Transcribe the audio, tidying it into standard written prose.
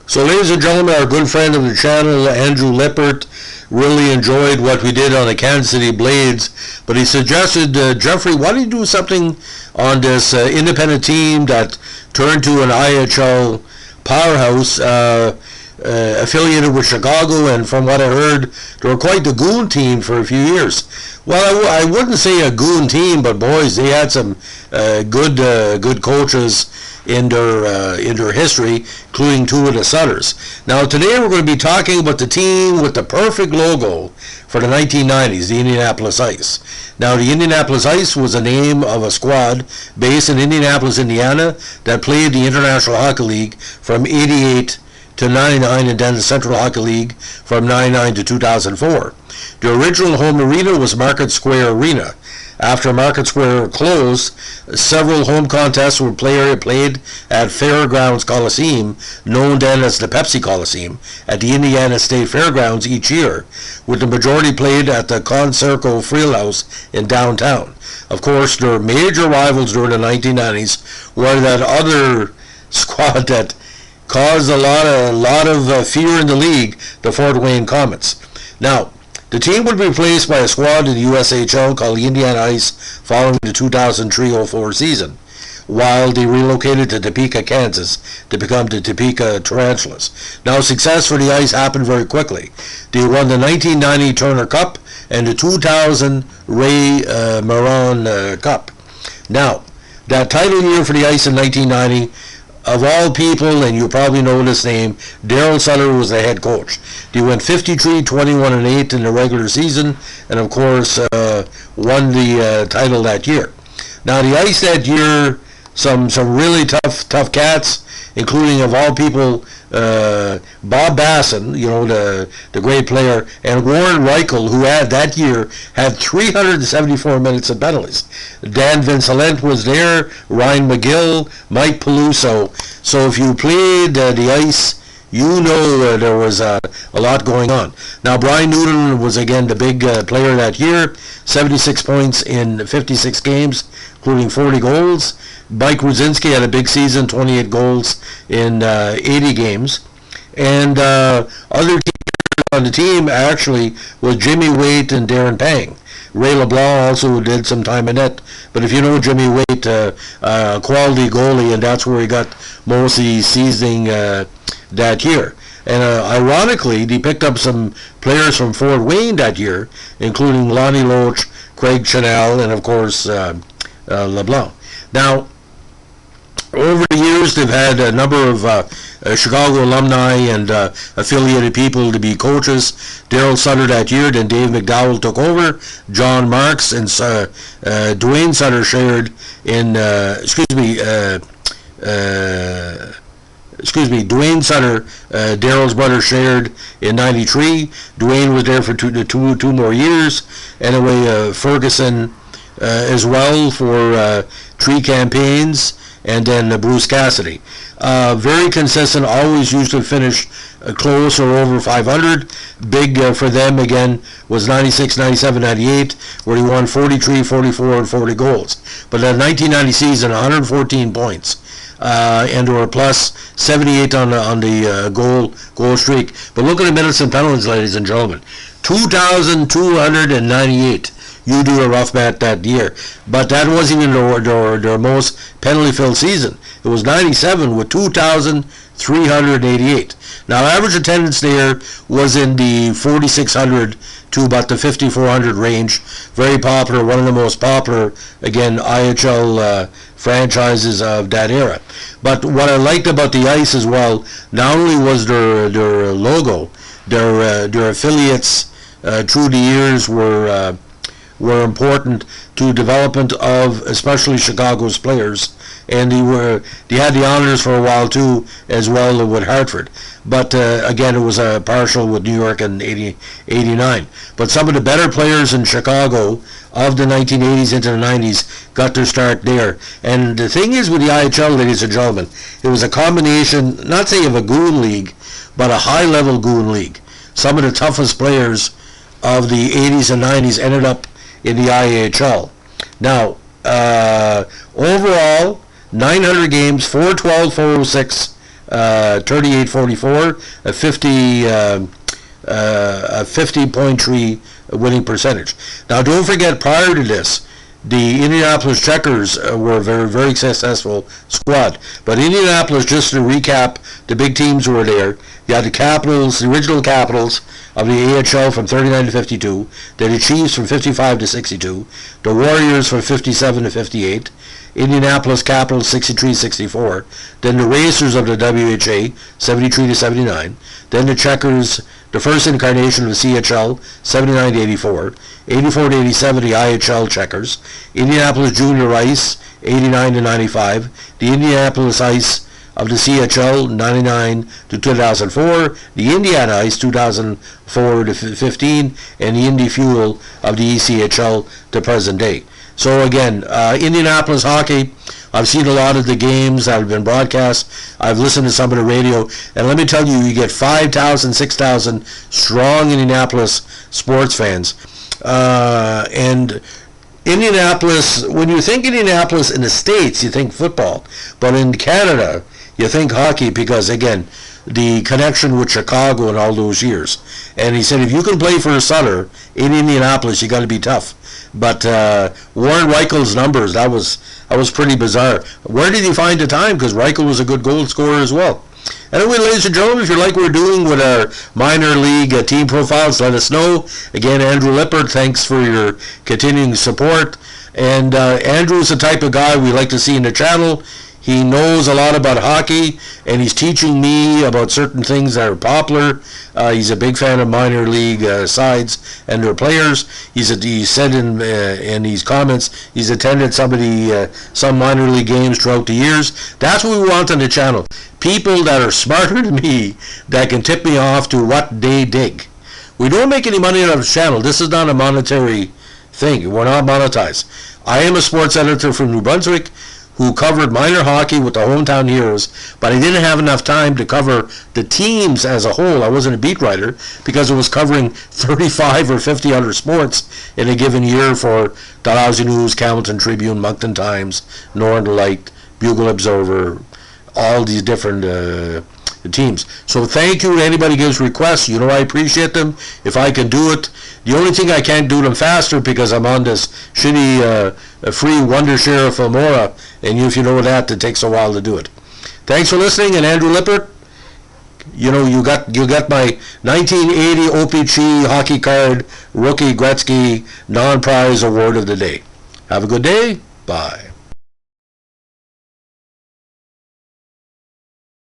So, ladies and gentlemen, our good friend of the channel, Andrew Lippert, really enjoyed what we did on the Kansas City Blades, but he suggested, Jeffrey, why don't you do something on this independent team that turned to an IHL powerhouse affiliated with Chicago, and from what I heard, they were quite the goon team for a few years. Well, I wouldn't say a goon team, but boys, they had some good coaches in their history, including two of the Sutters. Now today we're going to be talking about the team with the perfect logo for the 1990s, the Indianapolis Ice. Now the Indianapolis Ice was the name of a squad based in Indianapolis, Indiana, that played the International Hockey League from 88 to 99, and then the Central Hockey League from 99 to 2004. The original home arena was Market Square Arena. After Market Square closed, several home contests were played at Fairgrounds Coliseum, known then as the Pepsi Coliseum, at the Indiana State Fairgrounds each year, with the majority played at the Concerco Fieldhouse in downtown. Of course, their major rivals during the 1990s were that other squad that caused a lot of fear in the league, the Fort Wayne Comets. Now, the team would be replaced by a squad in the USHL called the Indiana Ice following the 2003-04 season, while they relocated to Topeka, Kansas to become the Topeka Tarantulas. Now, success for the Ice happened very quickly. They won the 1990 Turner Cup and the 2000 Ray Maron Cup. Now, that title year for the Ice in 1990, of all people, and you probably know this name, Daryl Sutter was the head coach. They went 53, 21, and 8 in the regular season, and of course won the title that year. Now the Ice that year, some really tough cats, including of all people Bob Basson, you know, the great player, and Warren Reichel, who had that year had 374 minutes of penalties. Dan Vincelent was there, Ryan McGill, Mike Peluso. So if you played the Ice, you know there was a lot going on. Now Brian Newton was again the big player that year, 76 points in 56 games, including 40 goals. Mike Ruzinski had a big season, 28 goals in 80 games. And other teams on the team actually was Jimmy Waite and Darren Pang. Ray LeBlanc also did some time in net. But if you know Jimmy Waite, quality goalie, and that's where he got most of the seasoning that year. And ironically, they picked up some players from Fort Wayne that year, including Lonnie Loach, Craig Chanel, and of course LeBlanc. Now, over the years, they've had a number of Chicago alumni and affiliated people to be coaches. Daryl Sutter that year, then Dave McDowell took over. John Marks and Dwayne Sutter shared in, Dwayne Sutter, Daryl's brother, shared in 93. Dwayne was there for two more years. Anyway, Ferguson as well for 3 campaigns, and then Bruce Cassidy. Very consistent, always used to finish close or over 500. Big for them again was 96, 97, 98, where he won 43, 44, and 40 goals. But that 1990 season, 114 points. And they were plus 78 on the goal streak. But look at the minutes and penalties, ladies and gentlemen. 2,298. You do a rough bet that year. But that wasn't even their most penalty-filled season. It was 97 with 2,388. Now, average attendance there was in the 4,600 to about the 5,400 range. Very popular, one of the most popular, again, IHL franchises of that era. But what I liked about the Ice as well, not only was their logo, their affiliates through the years were important to development of especially Chicago's players, and they had the honors for a while too, as well with Hartford. But again, it was a partial with New York in 89. But some of the better players in Chicago of the 1980s into the 90s got their start there. And the thing is with the IHL, ladies and gentlemen, it was a combination, not say of a goon league, but a high-level goon league. Some of the toughest players of the 80s and 90s ended up in the IHL. Now, overall, 900 games, 412, 406 38-44, a 50-point tree winning percentage. Now, don't forget, prior to this, the Indianapolis Checkers were a very, very successful squad. But Indianapolis, just to recap, the big teams were there. You had the Capitals, the original Capitals of the AHL from 39 to 52. Then the Chiefs from 55 to 62. The Warriors from 57 to 58. Indianapolis Capitals 63-64. Then the Racers of the WHA 73 to 79. Then the Checkers, the first incarnation of the CHL 79 to 84. 84 to 87, the IHL Checkers. Indianapolis Junior Ice 89 to 95. The Indianapolis Ice of the CHL 99 to 2004. The Indiana Ice 2004 to 15, and the Indy Fuel of the ECHL to present day. So again, Indianapolis hockey, I've seen a lot of the games that have been broadcast. I've listened to some of the radio, and let me tell you, you get 5,000, 6,000 strong Indianapolis sports fans. And Indianapolis, when you think Indianapolis in the States, you think football. But in Canada, you think hockey because, again, the connection with Chicago in all those years. And he said, if you can play for a Sutter in Indianapolis, you got to be tough. But Warren Reichel's numbers, that was pretty bizarre. Where did he find the time? Because Reichel was a good goal scorer as well. Anyway, ladies and gentlemen, if you like what we're doing with our minor league team profiles, let us know. Again, Andrew Lippert, thanks for your continuing support. And Andrew's the type of guy we like to see in the channel. He knows a lot about hockey, and he's teaching me about certain things that are popular. He's a big fan of minor league sides and their players. He said in these comments he's attended some minor league games throughout the years. That's what we want on the channel. People that are smarter than me that can tip me off to what they dig. We don't make any money on the channel. This is not a monetary thing. We're not monetized. I am a sports editor from New Brunswick who covered minor hockey with the Hometown Heroes, but I didn't have enough time to cover the teams as a whole. I wasn't a beat writer because it was covering 35 or 50 other sports in a given year for Dalhousie News, Hamilton Tribune, Moncton Times, Northern Light, Bugle Observer, all these different teams. So thank you to anybody who gives requests. You know I appreciate them if I can do it. The only thing I can't do them faster because I'm on this shitty free Wonder Share of Filmora, and if you know that, it takes a while to do it. Thanks for listening, and Andrew Lippert, you know, you got my 1980 OPC hockey card rookie Gretzky non-prize award of the day. Have a good day. Bye.